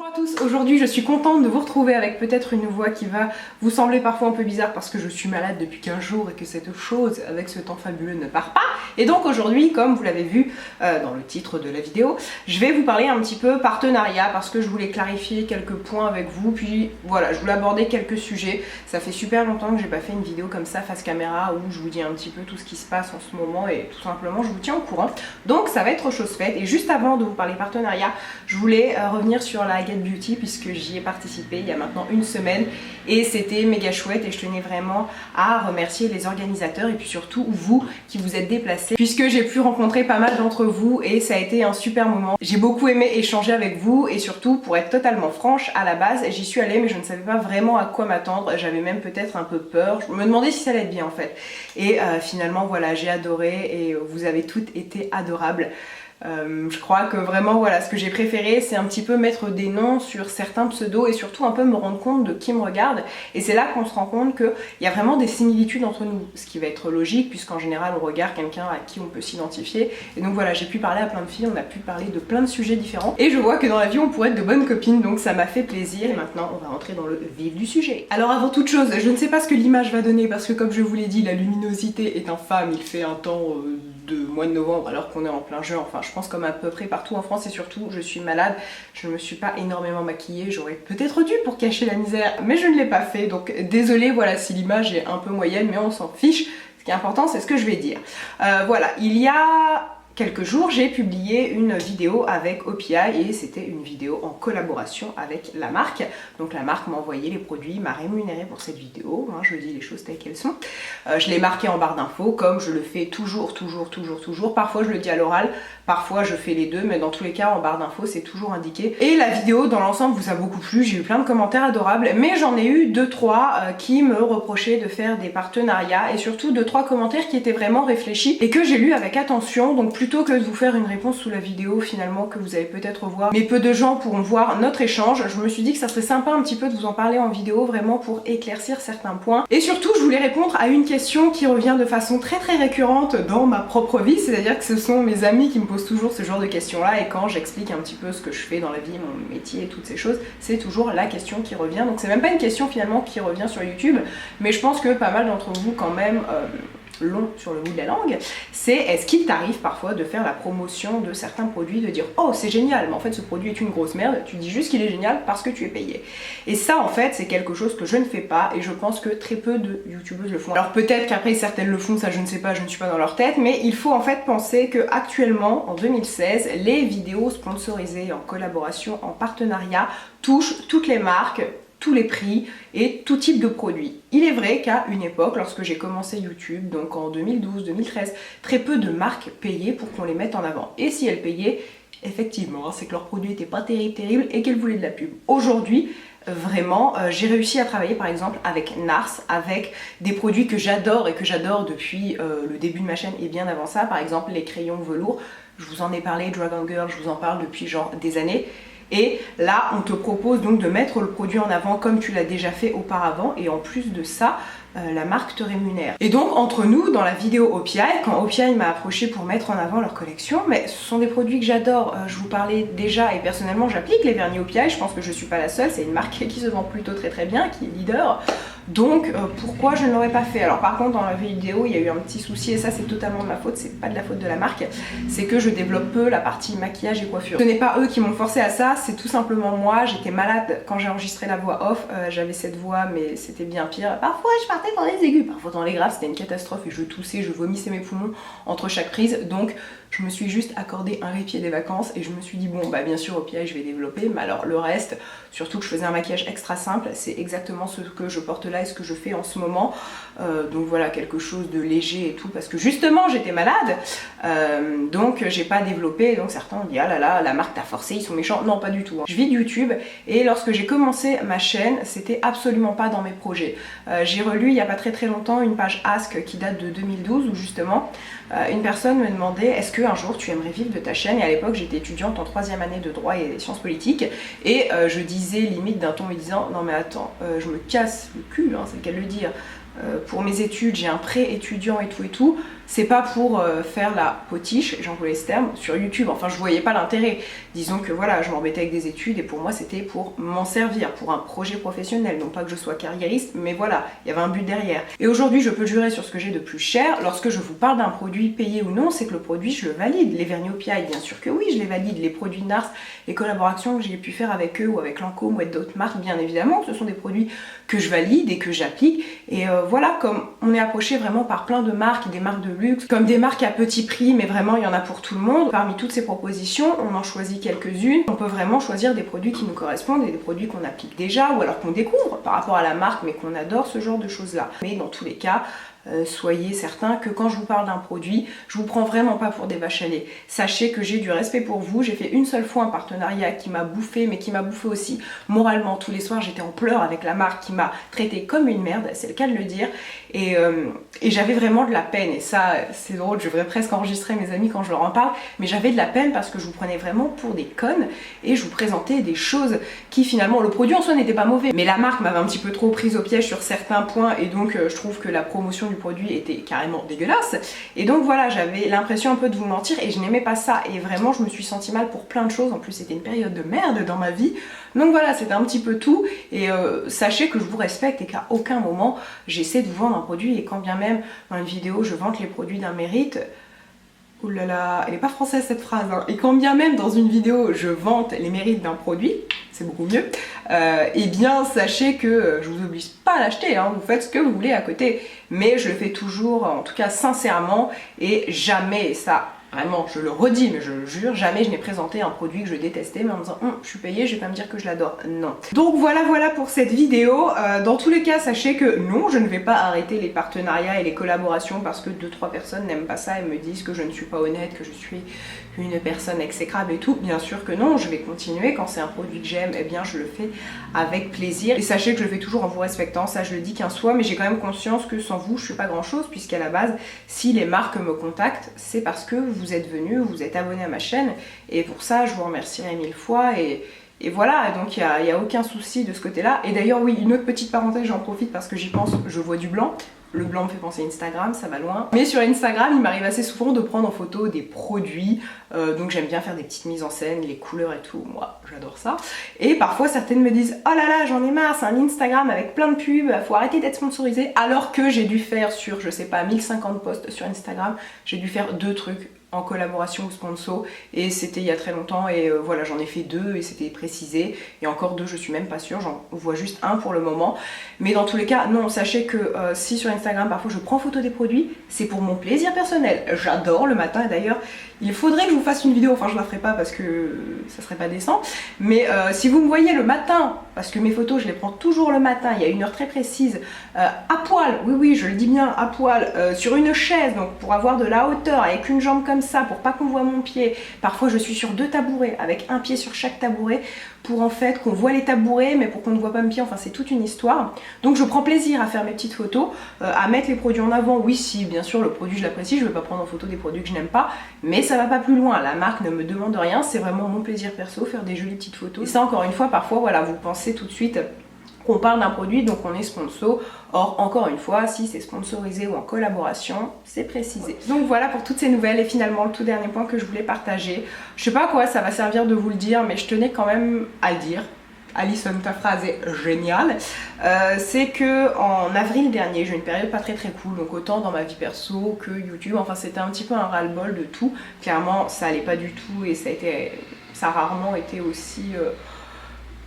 Bonjour à tous, aujourd'hui je suis contente de vous retrouver avec peut-être une voix qui va vous sembler parfois un peu bizarre parce que je suis malade depuis 15 jours et que cette chose avec ce temps fabuleux ne part pas. Et donc aujourd'hui, comme vous l'avez vu dans le titre de la vidéo, je vais vous parler un petit peu partenariat parce que je voulais clarifier quelques points avec vous, puis voilà, je voulais aborder quelques sujets. Ça fait super longtemps que j'ai pas fait une vidéo comme ça face caméra où je vous dis un petit peu tout ce qui se passe en ce moment et tout simplement je vous tiens au courant. Donc ça va être chose faite. Et juste avant de vous parler partenariat, je voulais revenir sur la Get Beauty puisque j'y ai participé il y a maintenant une semaine et c'était méga chouette et je tenais vraiment à remercier les organisateurs et puis surtout vous qui vous êtes déplacés puisque j'ai pu rencontrer pas mal d'entre vous et ça a été un super moment. J'ai beaucoup aimé échanger avec vous et surtout, pour être totalement franche, à la base j'y suis allée mais je ne savais pas vraiment à quoi m'attendre, j'avais même peut-être un peu peur, je me demandais si ça allait être bien en fait et finalement voilà, j'ai adoré et vous avez toutes été adorables. Je crois que vraiment voilà, ce que j'ai préféré c'est un petit peu mettre des noms sur certains pseudos et surtout un peu me rendre compte de qui me regarde, et c'est là qu'on se rend compte qu'il y a vraiment des similitudes entre nous, ce qui va être logique puisqu'en général on regarde quelqu'un à qui on peut s'identifier, et donc voilà, j'ai pu parler à plein de filles, on a pu parler de plein de sujets différents et je vois que dans la vie on pourrait être de bonnes copines, donc ça m'a fait plaisir. Et maintenant on va rentrer dans le vif du sujet. Alors avant toute chose, je ne sais pas ce que l'image va donner parce que comme je vous l'ai dit, la luminosité est infâme, il fait un temps de mois de novembre alors qu'on est en plein juin, enfin je pense comme à peu près partout en France, et surtout je suis malade, je ne me suis pas énormément maquillée, j'aurais peut-être dû pour cacher la misère mais je ne l'ai pas fait, donc désolée voilà si l'image est un peu moyenne mais on s'en fiche, ce qui est important c'est ce que je vais dire. Voilà, il y a quelques jours, j'ai publié une vidéo avec OPI et c'était une vidéo en collaboration avec la marque. Donc la marque m'a envoyé les produits, m'a rémunéré pour cette vidéo, hein, je dis les choses telles qu'elles sont. Je l'ai marqué en barre d'infos comme je le fais toujours. Parfois je le dis à l'oral, parfois je fais les deux, mais dans tous les cas en barre d'infos c'est toujours indiqué. Et la vidéo dans l'ensemble vous a beaucoup plu, j'ai eu plein de commentaires adorables, mais j'en ai eu 2-3 qui me reprochaient de faire des partenariats et surtout 2-3 commentaires qui étaient vraiment réfléchis et que j'ai lus avec attention. Donc plutôt que de vous faire une réponse sous la vidéo finalement que vous allez peut-être voir, mais peu de gens pourront voir notre échange, je me suis dit que ça serait sympa un petit peu de vous en parler en vidéo vraiment pour éclaircir certains points. Et surtout je voulais répondre à une question qui revient de façon très récurrente dans ma propre vie, c'est-à-dire que ce sont mes amis qui me posent toujours ce genre de questions là, et quand j'explique un petit peu ce que je fais dans la vie, mon métier et toutes ces choses, c'est toujours la question qui revient. Donc c'est même pas une question finalement qui revient sur YouTube, mais je pense que pas mal d'entre vous quand même long sur le bout de la langue, c'est est-ce qu'il t'arrive parfois de faire la promotion de certains produits, de dire oh c'est génial, mais en fait ce produit est une grosse merde, tu dis juste qu'il est génial parce que tu es payé. Et ça en fait c'est quelque chose que je ne fais pas et je pense que très peu de youtubeuses le font. Alors peut-être qu'après certaines le font, ça je ne sais pas, je ne suis pas dans leur tête, mais il faut en fait penser que actuellement en 2016 les vidéos sponsorisées en collaboration, en partenariat touchent toutes les marques, tous les prix et tout type de produits. Il est vrai qu'à une époque, lorsque j'ai commencé YouTube, donc en 2012-2013, très peu de marques payaient pour qu'on les mette en avant. Et si elles payaient, effectivement, c'est que leurs produits n'étaient pas terribles et qu'elles voulaient de la pub. Aujourd'hui, vraiment, j'ai réussi à travailler par exemple avec NARS, avec des produits que j'adore et que j'adore depuis le début de ma chaîne et bien avant ça, par exemple les crayons velours. Je vous en ai parlé, Dragon Girl, je vous en parle depuis genre des années. Et là on te propose donc de mettre le produit en avant comme tu l'as déjà fait auparavant, et en plus de ça la marque te rémunère. Et donc entre nous, dans la vidéo OPI, quand OPI m'a approché pour mettre en avant leur collection, mais ce sont des produits que j'adore, je vous parlais déjà et personnellement j'applique les vernis OPI, je pense que je suis pas la seule, c'est une marque qui se vend plutôt très bien, qui est leader. Donc pourquoi je ne l'aurais pas fait? Alors par contre dans la vidéo il y a eu un petit souci et ça c'est totalement de ma faute, c'est pas de la faute de la marque, c'est que je développe peu la partie maquillage et coiffure. Ce n'est pas eux qui m'ont forcé à ça, c'est tout simplement moi, j'étais malade quand j'ai enregistré la voix off, j'avais cette voix mais c'était bien pire, parfois je partais dans les aigus, parfois dans les graves, c'était une catastrophe et je toussais, je vomissais mes poumons entre chaque prise, donc je me suis juste accordé un répit des vacances et je me suis dit bon bah bien sûr au pire je vais développer, mais alors le reste, surtout que je faisais un maquillage extra simple, c'est exactement ce que je porte là et ce que je fais en ce moment, donc voilà, quelque chose de léger et tout parce que justement j'étais malade, donc j'ai pas développé, donc certains ont dit ah là là la marque t'a forcé, ils sont méchants, non pas du tout, hein. Je vis de YouTube et lorsque j'ai commencé ma chaîne c'était absolument pas dans mes projets. J'ai relu il y a pas très longtemps une page Ask qui date de 2012 où justement une personne me demandait est-ce que un jour tu aimerais vivre de ta chaîne, et à l'époque j'étais étudiante en 3e année de droit et sciences politiques et je disais limite d'un ton me disant non mais attends, je me casse le cul, hein, c'est le cas de le dire, pour mes études j'ai un prêt étudiant et tout, C'est pas pour faire la potiche, j'emploie ce terme, sur YouTube. Enfin, je voyais pas l'intérêt. Disons que voilà, je m'embêtais avec des études et pour moi, c'était pour m'en servir, pour un projet professionnel. Non pas que je sois carriériste, mais voilà, il y avait un but derrière. Et aujourd'hui, je peux jurer sur ce que j'ai de plus cher. Lorsque je vous parle d'un produit payé ou non, c'est que le produit, je le valide. Les vernis au piaille, bien sûr que oui, je les valide. Les produits NARS, les collaborations que j'ai pu faire avec eux ou avec Lancôme ou avec d'autres marques, bien évidemment, ce sont des produits que je valide et que j'applique. Et voilà, comme on est approché vraiment par plein de marques, des marques de luxe, comme des marques à petit prix, mais vraiment il y en a pour tout le monde. Parmi toutes ces propositions, on en choisit quelques-unes. On peut vraiment choisir des produits qui nous correspondent et des produits qu'on applique déjà ou alors qu'on découvre par rapport à la marque, mais qu'on adore, ce genre de choses-là. Mais dans tous les cas, soyez certains que quand je vous parle d'un produit, je vous prends vraiment pas pour des vaches à lait. Sachez que j'ai du respect pour vous. J'ai fait une seule fois un partenariat qui m'a bouffé, mais qui m'a bouffé aussi moralement. Tous les soirs, j'étais en pleurs avec la marque qui m'a traité comme une merde, c'est le cas de le dire. Et j'avais vraiment de la peine. Et ça, c'est drôle, je devrais presque enregistrer mes amis quand je leur en parle. Mais j'avais de la peine parce que je vous prenais vraiment pour des connes et je vous présentais des choses qui finalement, le produit en soi n'était pas mauvais. Mais la marque m'avait un petit peu trop prise au piège sur certains points et donc je trouve que la promotion du produit était carrément dégueulasse. Et donc voilà, j'avais l'impression un peu de vous mentir et je n'aimais pas ça. Et vraiment, je me suis sentie mal pour plein de choses. En plus, c'était une période de merde dans ma vie. Donc voilà, c'était un petit peu tout. Et sachez que je vous respecte et qu'à aucun moment, j'essaie de vous vendre un produit. Et quand bien même, dans une vidéo, je vante les produits d'un mérite... Ouh là là, elle n'est pas française cette phrase, hein. Et quand bien même dans une vidéo je vante les mérites d'un produit, c'est beaucoup mieux, et bien sachez que je vous oblige pas à l'acheter, hein, vous faites ce que vous voulez à côté, mais je le fais toujours, en tout cas sincèrement, et jamais, ça vraiment je le redis, mais je le jure, jamais je n'ai présenté un produit que je détestais, mais en me disant je suis payée, je vais pas me dire que je l'adore, non. Donc voilà pour cette vidéo. Dans tous les cas, sachez que non, je ne vais pas arrêter les partenariats et les collaborations parce que 2-3 personnes n'aiment pas ça et me disent que je ne suis pas honnête, que je suis une personne exécrable et tout. Bien sûr que non, je vais continuer. Quand c'est un produit que j'aime, eh bien je le fais avec plaisir. Et sachez que je le fais toujours en vous respectant, ça je le dis qu'un soit, mais j'ai quand même conscience que sans vous, je suis pas grand chose, puisqu'à la base, si les marques me contactent, c'est parce que vous êtes venus, vous êtes abonnés à ma chaîne, et pour ça, je vous remercierai 1000 fois. Et voilà, donc il n'y a aucun souci de ce côté-là. Et d'ailleurs, oui, une autre petite parenthèse, j'en profite parce que j'y pense, je vois du blanc. Le blanc me fait penser à Instagram, ça va loin. Mais sur Instagram, il m'arrive assez souvent de prendre en photo des produits. Donc j'aime bien faire des petites mises en scène, les couleurs et tout. Moi, j'adore ça. Et parfois, certaines me disent « Oh là là, j'en ai marre, c'est un Instagram avec plein de pubs, faut arrêter d'être sponsorisé. » Alors que j'ai dû faire sur, je sais pas, 1050 posts sur Instagram, j'ai dû faire 2 trucs en collaboration ou sponsor, et c'était il y a très longtemps, et voilà, j'en ai fait 2 et c'était précisé, et encore 2 je suis même pas sûre, j'en vois juste un pour le moment, mais dans tous les cas, non, sachez que si sur Instagram parfois je prends photo des produits, c'est pour mon plaisir personnel, j'adore le matin, et d'ailleurs il faudrait que je vous fasse une vidéo, enfin je la ferai pas parce que ça serait pas décent, mais si vous me voyez le matin, parce que mes photos je les prends toujours le matin, il y a une heure très précise, à poil, oui je le dis bien, à poil, sur une chaise, donc pour avoir de la hauteur, avec une jambe comme ça, pour pas qu'on voit mon pied, parfois je suis sur 2 tabourets, avec un pied sur chaque tabouret, pour en fait qu'on voit les tabourets, mais pour qu'on ne voit pas mon pied, enfin c'est toute une histoire. Donc je prends plaisir à faire mes petites photos, à mettre les produits en avant, oui si bien sûr le produit je l'apprécie, je ne vais pas prendre en photo des produits que je n'aime pas, mais ça va pas plus loin, la marque ne me demande rien, c'est vraiment mon plaisir perso, faire des jolies petites photos. Et ça encore une fois, parfois voilà, vous pensez tout de suite qu'on parle d'un produit, donc on est sponsor. Or, encore une fois, si c'est sponsorisé ou en collaboration, c'est précisé. Donc voilà pour toutes ces nouvelles, et finalement le tout dernier point que je voulais partager. Je sais pas à quoi ça va servir de vous le dire, mais je tenais quand même à le dire. Alison, ta phrase est géniale. C'est que en avril dernier, j'ai eu une période pas très cool, donc autant dans ma vie perso que YouTube, enfin c'était un petit peu un ras-le-bol de tout. Clairement, ça allait pas du tout et ça a rarement été aussi...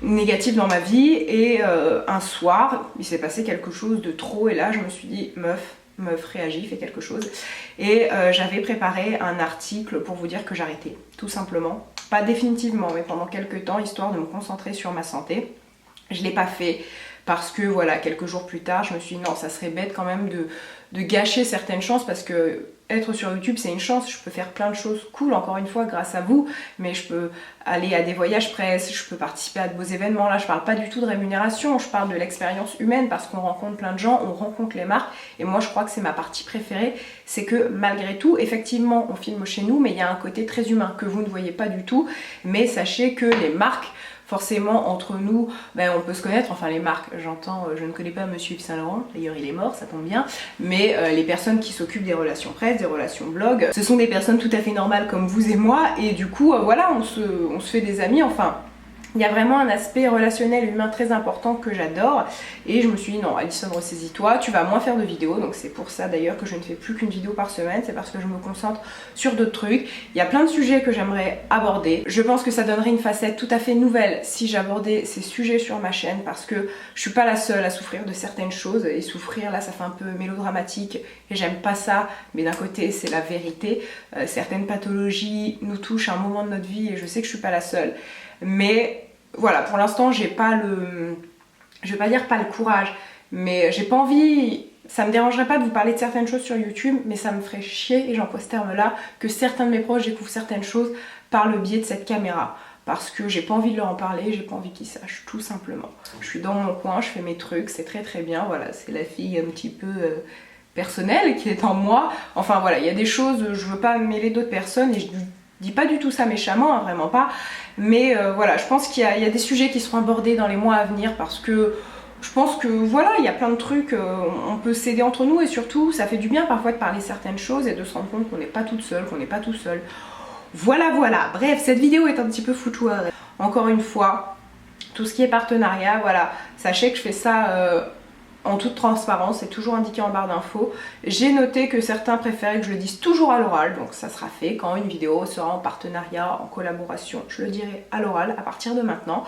négatif dans ma vie, et un soir il s'est passé quelque chose de trop, et là je me suis dit meuf réagis, fais quelque chose, et j'avais préparé un article pour vous dire que j'arrêtais, tout simplement, pas définitivement mais pendant quelques temps, histoire de me concentrer sur ma santé. Je l'ai pas fait parce que voilà, quelques jours plus tard je me suis dit non, ça serait bête quand même de gâcher certaines chances, parce que être sur YouTube c'est une chance, je peux faire plein de choses cool encore une fois grâce à vous, mais je peux aller à des voyages presse, je peux participer à de beaux événements, là je parle pas du tout de rémunération, je parle de l'expérience humaine parce qu'on rencontre plein de gens, on rencontre les marques, et moi je crois que c'est ma partie préférée, c'est que malgré tout, effectivement on filme chez nous, mais il y a un côté très humain que vous ne voyez pas du tout, mais sachez que les marques forcément entre nous, ben, on peut se connaître, enfin les marques, j'entends, je ne connais pas Monsieur Yves Saint Laurent, d'ailleurs il est mort, ça tombe bien, mais les personnes qui s'occupent des relations presse, des relations blog, ce sont des personnes tout à fait normales comme vous et moi, et du coup, voilà, on se fait des amis, enfin... Il y a vraiment un aspect relationnel humain très important que j'adore et je me suis dit non Alison, ressaisis-toi, tu vas moins faire de vidéos, donc c'est pour ça d'ailleurs que je ne fais plus qu'une vidéo par semaine, c'est parce que je me concentre sur d'autres trucs. Il y a plein de sujets que j'aimerais aborder, je pense que ça donnerait une facette tout à fait nouvelle si j'abordais ces sujets sur ma chaîne parce que je suis pas la seule à souffrir de certaines choses et souffrir là ça fait un peu mélodramatique et j'aime pas ça, mais d'un côté c'est la vérité, certaines pathologies nous touchent à un moment de notre vie et je sais que je suis pas la seule, mais voilà, pour l'instant j'ai pas le... je vais pas dire pas le courage, mais j'ai pas envie... Ça me dérangerait pas de vous parler de certaines choses sur YouTube, mais ça me ferait chier, et j'emploie ce terme-là, que certains de mes proches découvrent certaines choses par le biais de cette caméra. Parce que j'ai pas envie de leur en parler, j'ai pas envie qu'ils sachent, tout simplement. Je suis dans mon coin, je fais mes trucs, c'est très très bien, voilà, c'est la fille un petit peu... personnelle qui est en moi. Enfin voilà, il y a des choses, je veux pas mêler d'autres personnes et je dis pas du tout ça méchamment, hein, vraiment pas. Mais voilà, je pense qu'il y a des sujets qui seront abordés dans les mois à venir parce que je pense que voilà, il y a plein de trucs, on peut s'aider entre nous et surtout ça fait du bien parfois de parler certaines choses et de se rendre compte qu'on n'est pas toute seule, qu'on n'est pas tout seul. Voilà, voilà. Bref, cette vidéo est un petit peu foutoir. Encore une fois, tout ce qui est partenariat, voilà, sachez que je fais ça en toute transparence, c'est toujours indiqué en barre d'infos. J'ai noté que certains préféraient que je le dise toujours à l'oral, donc ça sera fait quand une vidéo sera en partenariat, en collaboration. Je le dirai à l'oral à partir de maintenant.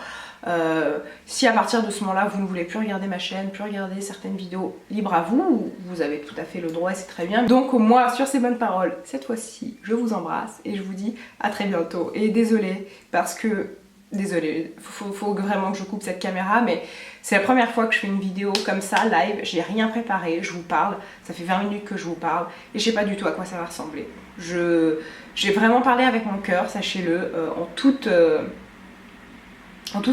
Si à partir de ce moment-là, vous ne voulez plus regarder ma chaîne, plus regarder certaines vidéos, libre à vous, vous avez tout à fait le droit et c'est très bien. Donc moi, sur ces bonnes paroles, cette fois-ci, je vous embrasse et je vous dis à très bientôt. Et désolée, parce que... Désolée, faut vraiment que je coupe cette caméra, mais c'est la première fois que je fais une vidéo comme ça, live, j'ai rien préparé, je vous parle, ça fait 20 minutes que je vous parle, et je sais pas du tout à quoi ça va ressembler. J'ai vraiment parlé avec mon cœur, sachez-le, en toute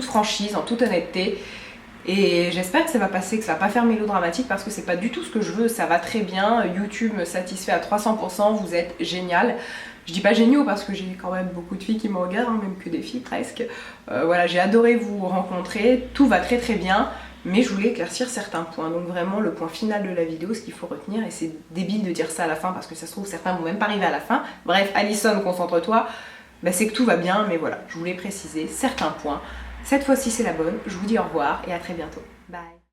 franchise, en toute honnêteté, et j'espère que ça va passer, que ça va pas faire mélodramatique, parce que c'est pas du tout ce que je veux, ça va très bien, YouTube me satisfait à 300%, vous êtes génial. Je dis pas géniaux parce que j'ai quand même beaucoup de filles qui me regardent, hein, même que des filles presque. Voilà, j'ai adoré vous rencontrer, tout va très très bien, mais je voulais éclaircir certains points. Donc vraiment le point final de la vidéo, ce qu'il faut retenir, et c'est débile de dire ça à la fin parce que ça se trouve certains vont même pas arriver à la fin. Bref, Alison, concentre-toi, bah, c'est que tout va bien, mais voilà, je voulais préciser certains points. Cette fois-ci c'est la bonne, je vous dis au revoir et à très bientôt. Bye.